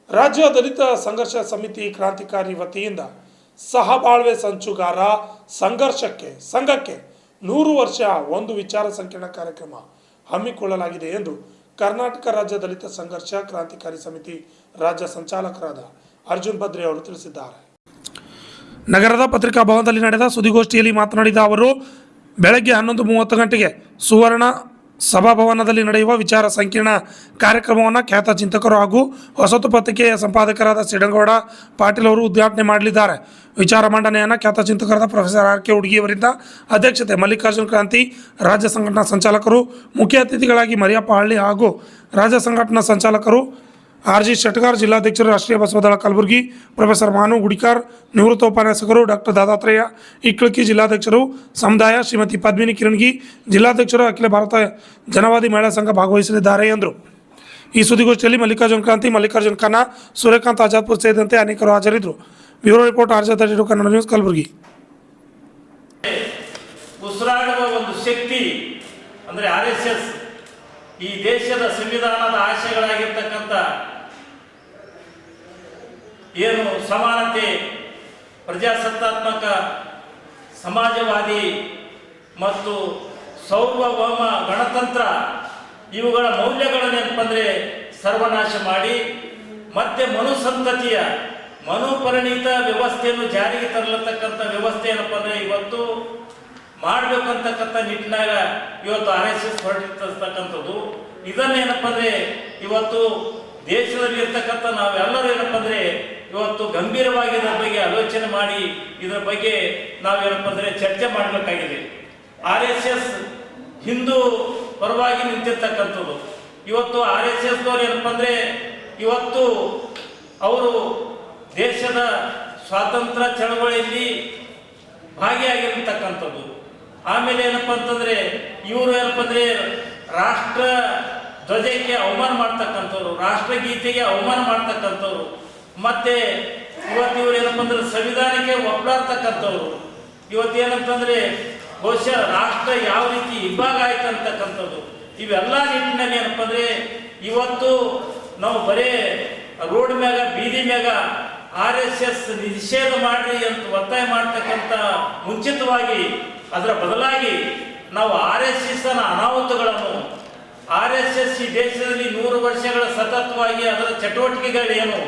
ರಾಜ್ಯ ದಲಿತ ಸಂಘರ್ಷ ಸಮಿತಿ ಕ್ರಾಂತಿಕಾರಿ ವತಿಯಿಂದ ಸಹಬಾಳ್ವೆ ಸಂಚುಗಾರ ಸಂಘಕ್ಕೆ 100 ವರ್ಷ ಒಂದು ವಿಚಾರ ಸಂಕಿರಣ ಕಾರ್ಯಕ್ರಮ ಹಮ್ಮಿಕೊಳ್ಳಲಾಗಿದೆ ಎಂದು ಕರ್ನಾಟಕ ರಾಜ್ಯ ದಲಿತ ಸಂಘರ್ಷ ಕ್ರಾಂತಿಕಾರಿ ಸಮಿತಿ ರಾಜ್ಯ ಸಂಚಾಲಕರಾದ ಅರ್ಜುನ್ ಭದ್ರಿ ಅವರು ತಿಳಿಸಿದ್ದಾರೆ. ನಗರದ ಪತ್ರಿಕಾ ಭವನದಲ್ಲಿ ನಡೆದ ಸುದ್ದಿಗೋಷ್ಠಿಯಲ್ಲಿ ಮಾತನಾಡಿದ ಅವರು, ಬೆಳಗ್ಗೆ 11:30 ಗಂಟೆಗೆ ಸುವರ್ಣ ಸಭಾಭವನದಲ್ಲಿ ನಡೆಯುವ ವಿಚಾರ ಸಂಕಿರಣ ಕಾರ್ಯಕ್ರಮವನ್ನು ಖ್ಯಾತ ಚಿಂತಕರು ಹಾಗೂ ಹೊಸತು ಪತ್ರಿಕೆಯ ಸಂಪಾದಕರಾದ ಸಿಡಂಗೌಡ ಪಾಟೀಲ್ ಅವರು ಉದ್ಘಾಟನೆ ಮಾಡಲಿದ್ದಾರೆ. ವಿಚಾರ ಮಂಡನೆಯನ್ನು ಖ್ಯಾತ ಚಿಂತಕರಾದ ಪ್ರೊಫೆಸರ್ ಆರ್ ಕೆ ಹುಡುಗಿಯವರಿಂದ ಅಧ್ಯಕ್ಷತೆ, ಮಲ್ಲಿಕಾರ್ಜುನ್ ಕ್ರಾಂತಿ ರಾಜ್ಯ ಸಂಘಟನಾ ಸಂಚಾಲಕರು, ಮುಖ್ಯ ಅತಿಥಿಗಳಾಗಿ ಮರಿಯಪ್ಪ ಹಳ್ಳಿ ಹಾಗೂ ರಾಜ್ಯ ಸಂಘಟನಾ ಸಂಚಾಲಕರು ಆರ್ ಜಿ ಶೆಟ್ಗಾರ್, ಜಿಲ್ಲಾಧ್ಯಕ್ಷರು ರಾಷ್ಟ್ರೀಯ ಬಸವದಳ ಕಲಬುರಗಿ ಪ್ರೊಫೆಸರ್ ಮಾನು ಗುಡಿಕಾರ್, ನಿವೃತ್ತ ಉಪನ್ಯಾಸಕರು ಡಾಕ್ಟರ್ ದಾದಾತ್ರೇಯ ಇಕ್ಳಕಿ, ಜಿಲ್ಲಾಧ್ಯಕ್ಷರು ಸಮುದಾಯ ಶ್ರೀಮತಿ ಪದ್ಮಿನಿ ಕಿರಣಗಿ, ಜಿಲ್ಲಾಧ್ಯಕ್ಷರು ಅಖಿಲ ಭಾರತ ಜನವಾದಿ ಮಹಿಳಾ ಸಂಘ ಭಾಗವಹಿಸಲಿದ್ದಾರೆ ಎಂದರು. ಈ ಸುದ್ದಿಗೋಷ್ಠಿಯಲ್ಲಿ ಮಲ್ಲಿಕಾರ್ಜುನ್ ಕ್ರಾಂತಿ, ಮಲ್ಲಿಕಾರ್ಜುನ್ ಖನ್ನಾ, ಸೂರ್ಯಕಾಂತ್ ಆಜಾದ್ಪುರ್ ಸೇರಿದಂತೆ ಅನೇಕರು ಹಾಜರಿದ್ದರು. Bureau report RJ32 Kannada news, Kalaburagi. ಉಸಿರಾಡುವ ಒಂದು ಶಕ್ತಿ ಅಂದರೆ RSS ಈ ದೇಶದ ಸಂವಿಧಾನದ ಆಶಯಗಳಾಗಿರ್ತಕ್ಕಂಥ ಏನು ಸಮಾನತೆ, ಪ್ರಜಾಸತ್ತಾತ್ಮಕ, ಸಮಾಜವಾದಿ ಮತ್ತು ಸಾರ್ವಭೌಮ ಗಣತಂತ್ರ ಇವುಗಳ ಮೌಲ್ಯಗಳನ್ನು ಏನಪ್ಪಂದರೆ ಸರ್ವನಾಶ ಮಾಡಿ ಮತ್ತೆ ಮನುಸಂತತಿಯ ಮನುಪರಿಣಿತ ವ್ಯವಸ್ಥೆಯನ್ನು ಜಾರಿಗೆ ತರಲತಕ್ಕಂಥ ವ್ಯವಸ್ಥೆ ಏನಪ್ಪ ಅಂದರೆ ಇವತ್ತು ಮಾಡಬೇಕಂತಕ್ಕಂಥ ನಿಟ್ಟಿನಾಗ ಇವತ್ತು RSS ಹೊರಟಿರ್ತಕ್ಕಂಥದ್ದು. ಇದನ್ನೇನಪ್ಪ ಅಂದರೆ ಇವತ್ತು ದೇಶದಲ್ಲಿ ಇರ್ತಕ್ಕಂಥ ನಾವೆಲ್ಲರೂ ಏನಪ್ಪ ಅಂದರೆ ಇವತ್ತು ಗಂಭೀರವಾಗಿ ಇದರ ಬಗ್ಗೆ ಆಲೋಚನೆ ಮಾಡಿ ಇದರ ಬಗ್ಗೆ ನಾವೇನಪ್ಪ ಅಂದರೆ ಚರ್ಚೆ ಮಾಡಬೇಕಾಗಿದೆ. RSS ಹಿಂದೂ ಪರವಾಗಿ ನಿಂತಿರ್ತಕ್ಕಂಥದ್ದು. ಇವತ್ತು RSSದವ್ರು ಏನಪ್ಪ ಅಂದರೆ ಇವತ್ತು ಅವರು ದೇಶದ ಸ್ವಾತಂತ್ರ್ಯ ಚಳವಳಿಯಲ್ಲಿ ಭಾಗಿಯಾಗಿರ್ತಕ್ಕಂಥದ್ದು. ಆಮೇಲೆ ಏನಪ್ಪ ಅಂತಂದರೆ ಇವರು ಏನಪ್ಪ ಅಂದರೆ ರಾಷ್ಟ್ರ ಧ್ವಜಕ್ಕೆ ಅವಮಾನ ಮಾಡ್ತಕ್ಕಂಥವ್ರು, ರಾಷ್ಟ್ರಗೀತೆಗೆ ಅವಮಾನ ಮಾಡ್ತಕ್ಕಂಥವ್ರು, ಮತ್ತೆ ಇವತ್ತು ಇವರು ಏನಪ್ಪ ಅಂದ್ರೆ ಸಂವಿಧಾನಕ್ಕೆ ಒಪ್ಪಲಾರ್ತಕ್ಕಂಥವ್ರು. ಇವತ್ತು ಏನಂತಂದರೆ ಬಹುಶಃ ರಾಷ್ಟ್ರ ಯಾವ ರೀತಿ ಇಬ್ಬಾಗ ಆಯ್ತು ಅಂತಕ್ಕಂಥದ್ದು. ಇವೆಲ್ಲ ನಿಟ್ಟಿನಲ್ಲಿ ಏನಪ್ಪ ಅಂದರೆ ಇವತ್ತು ನಾವು ಬರೇ ರೋಡ್ ಮ್ಯಾಗ ಬೀದಿ ಮ್ಯಾಗ RSS ನಿಷೇಧ ಮಾಡ್ರಿ ಅಂತ ಒತ್ತಾಯ ಮಾಡ್ತಕ್ಕಂಥ ಮುಂಚಿತವಾಗಿ ಅದರ ಬದಲಾಗಿ ನಾವು RSSನ ಅನಾಹುತಗಳನ್ನು, RSS ಈ ದೇಶದಲ್ಲಿ 100 ವರ್ಷಗಳ ಸತತವಾಗಿ ಅದರ ಚಟುವಟಿಕೆಗಳೇನು,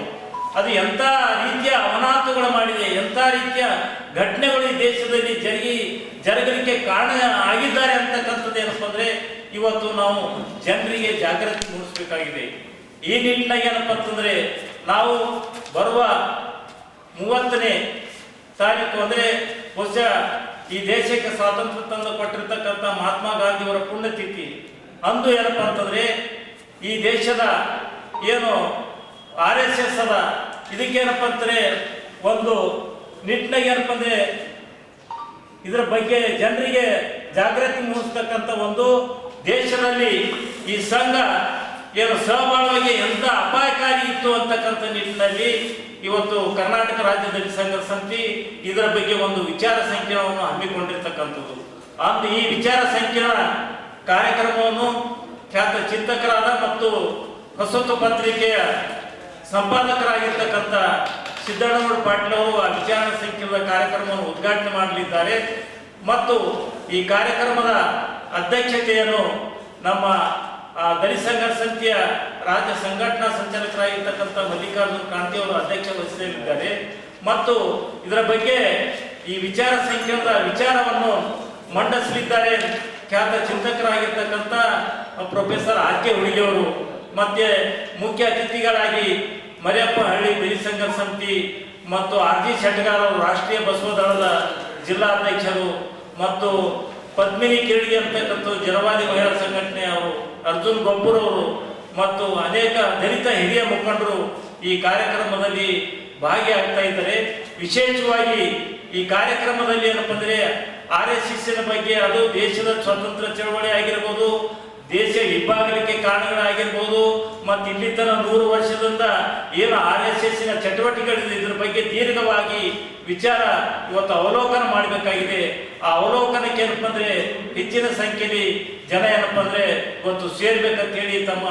ಅದು ಎಂಥ ರೀತಿಯ ಅನಾಹುತಗಳು ಮಾಡಿದೆ, ಎಂಥ ರೀತಿಯ ಘಟನೆಗಳು ಈ ದೇಶದಲ್ಲಿ ಜರಗಲಿಕ್ಕೆ ಕಾರಣ ಆಗಿದ್ದಾರೆ ಅಂತಕ್ಕಂಥದ್ದು ಏನಪ್ಪ ಅಂದರೆ ಇವತ್ತು ನಾವು ಜನರಿಗೆ ಜಾಗೃತಿ ಮೂಡಿಸಬೇಕಾಗಿದೆ. ಈ ನಿಟ್ಟಿನಾಗ ಏನಪ್ಪ ಅಂತಂದರೆ ನಾವು ಬರುವ 30ನೇ ತಾರೀಕು ಅಂದರೆ ಬಹುಶಃ ಈ ದೇಶಕ್ಕೆ ಸ್ವಾತಂತ್ರ್ಯ ತಂದು ಕೊಟ್ಟಿರ್ತಕ್ಕಂಥ ಮಹಾತ್ಮ ಗಾಂಧಿಯವರ ಪುಣ್ಯತಿಥಿ. ಅಂದು ಏನಪ್ಪ ಅಂತಂದರೆ ಈ ದೇಶದ ಏನು RSS ಅದ ಇದಕ್ಕೇನಪ್ಪ ಅಂತಂದರೆ ಒಂದು ನಿಟ್ಟಿನಾಗ ಏನಪ್ಪ ಅಂದರೆ ಇದರ ಬಗ್ಗೆ ಜನರಿಗೆ ಜಾಗೃತಿ ಮೂಡಿಸ್ತಕ್ಕಂಥ ಒಂದು ದೇಶದಲ್ಲಿ ಈ ಸಂಘ ಏನು ಸಹಬಾಳ್ವೆಗೆ ಎಂಥ ಅಪಾಯಕಾರಿ ಇತ್ತು ಅಂತಕ್ಕಂಥ ನಿಟ್ಟಿನಲ್ಲಿ ಇವತ್ತು ಕರ್ನಾಟಕ ರಾಜ್ಯ ದಲಿತ ಸಂಘರ್ಷ ಸಮಿತಿ ಇದರ ಬಗ್ಗೆ ಒಂದು ವಿಚಾರ ಸಂಕಿರಣವನ್ನು ಹಮ್ಮಿಕೊಂಡಿರ್ತಕ್ಕಂಥದ್ದು. ಅಂದು ಈ ವಿಚಾರ ಸಂಕಿರಣ ಕಾರ್ಯಕ್ರಮವನ್ನು ಖ್ಯಾತ ಚಿಂತಕರಾದ ಮತ್ತು ಹೊಸತು ಪತ್ರಿಕೆಯ ಸಂಪಾದಕರಾಗಿರ್ತಕ್ಕಂಥ ಸಿದ್ದಣ್ಣಗೌಡ ಪಾಟೀಲ್ ಅವರು ಆ ವಿಚಾರ ಸಂಕಿರಣದ ಕಾರ್ಯಕ್ರಮವನ್ನು ಉದ್ಘಾಟನೆ ಮಾಡಲಿದ್ದಾರೆ. ಮತ್ತು ಈ ಕಾರ್ಯಕ್ರಮದ ಅಧ್ಯಕ್ಷತೆಯನ್ನು ನಮ್ಮ ದಲಿತ ಸಂಘರ್ಷ ಸಮಿತಿಯ ರಾಜ್ಯ ಸಂಘಟನಾ ಸಂಚಾಲಕರಾಗಿರ್ತಕ್ಕಂಥ ಮಲ್ಲಿಕಾರ್ಜುನ್ ಕ್ರಾಂತಿ ಅವರು ಅಧ್ಯಕ್ಷ ವಹಿಸಲಿದ್ದಾರೆ. ಮತ್ತು ಇದರ ಬಗ್ಗೆ ಈ ವಿಚಾರ ಸಂಕಿರಣದ ವಿಚಾರವನ್ನು ಮಂಡಿಸಲಿದ್ದಾರೆ ಖ್ಯಾತ ಚಿಂತಕರಾಗಿರ್ತಕ್ಕಂಥ ಪ್ರೊಫೆಸರ್ ಆರ್ ಕೆ ಹುಡುಗಿಯವರು. ಮತ್ತೆ ಮುಖ್ಯ ಅತಿಥಿಗಳಾಗಿ ಮರಿಯಪ್ಪ ಹಳ್ಳಿ ದಲಿತ ಸಂಘರ್ಷ ಸಮಿತಿ ಮತ್ತು RG ಶೆಟ್ಗಾರ್ ಅವರು ರಾಷ್ಟ್ರೀಯ ಬಸವದಳದ ಜಿಲ್ಲಾಧ್ಯಕ್ಷರು, ಮತ್ತು ಪದ್ಮಿನಿ ಕಿರಣಗಿ ಅಂತಕ್ಕಂಥ ಜನವಾದಿ ಮಹಿಳಾ ಸಂಘಟನೆಯವರು, ಅರ್ಜುನ್ ಗೊಬ್ಬರ್ ಅವರು ಮತ್ತು ಅನೇಕ ದಲಿತ ಹಿರಿಯ ಮುಖಂಡರು ಈ ಕಾರ್ಯಕ್ರಮದಲ್ಲಿ ಭಾಗಿಯಾಗ್ತಾ ಇದ್ದಾರೆ. ವಿಶೇಷವಾಗಿ ಈ ಕಾರ್ಯಕ್ರಮದಲ್ಲಿ ಏನಪ್ಪ ಅಂದರೆ RSSನ ಬಗ್ಗೆ ಅದು ದೇಶದ ಸ್ವಾತಂತ್ರ್ಯ ಚಳವಳಿ ಆಗಿರ್ಬೋದು, ದೇಶ ಇಬ್ಬಾಗಲಿಕ್ಕೆ ಕಾರಣಗಳಾಗಿರ್ಬೋದು, ಮತ್ತು ಇಲ್ಲಿ ತನಕ 100 ವರ್ಷದಿಂದ ಏನು RSSನ ಚಟುವಟಿಕೆಗಳಿದೆ ಇದರ ಬಗ್ಗೆ ದೀರ್ಘವಾಗಿ ವಿಚಾರ ಇವತ್ತು ಅವಲೋಕನ ಮಾಡಬೇಕಾಗಿದೆ. ಆ ಅವಲೋಕನಕ್ಕೆ ಏನಪ್ಪ ಅಂದರೆ ಹೆಚ್ಚಿನ ಸಂಖ್ಯೆಯಲ್ಲಿ ಜನ ಏನಪ್ಪ ಅಂದರೆ ಇವತ್ತು ಸೇರ್ಬೇಕಂತೇಳಿ ತಮ್ಮ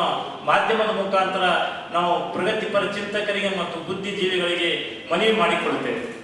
ಮಾಧ್ಯಮದ ಮುಖಾಂತರ ನಾವು ಪ್ರಗತಿಪರ ಚಿಂತಕರಿಗೆ ಮತ್ತು ಬುದ್ಧಿಜೀವಿಗಳಿಗೆ ಮನವಿ ಮಾಡಿಕೊಡುತ್ತೇವೆ.